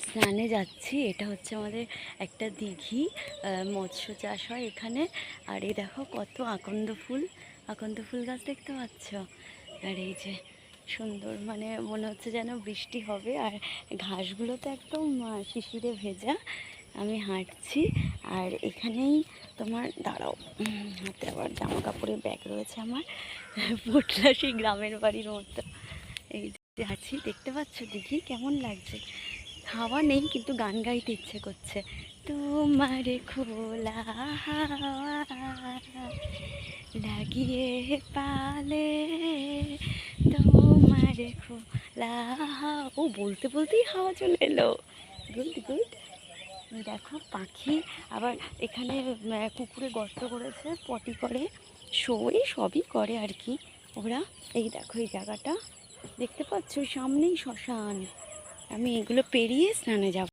স্নানে যাচ্ছি। এটা হচ্ছে আমাদের একটা দিঘি, মৎস্য চাষ হয় এখানে। আর এই দেখো কত আকন্দ ফুল গাছ দেখতে পাচ্ছ। আর এই যে সুন্দর, মানে মনে হচ্ছে যেন বৃষ্টি হবে। আর ঘাসগুলো তো একদম শিশিরে ভেজা। আমি হাঁটছি আর এখানেই তোমার দাঁড়াও, হাতে আবার জামা কাপড়ের ব্যাগ রয়েছে আমার, পোটলা সেই গ্রামের বাড়ির মতো। এই যে আছি, দেখতে পাচ্ছ দিঘি কেমন লাগছে। হাওয়া নেই কিন্তু গান গাইতে ইচ্ছে করছে। তোমার খোলা হাওয়া লাগিয়ে পালে, তোমার খোলা হাওয়া, ও বলতে বলতেই হাওয়া চলে এলো। Good good. দেখো পাখি, আবার এখানে কুকুরে গর্ত করেছে, পটি করে, শোয়ে, সবই করে আর কি ওরা। এই দেখো এই জায়গাটা দেখতে পাচ্ছ, সামনেই শ্মশান। আমি এগুলো পেরিয়ে স্নানে যাব।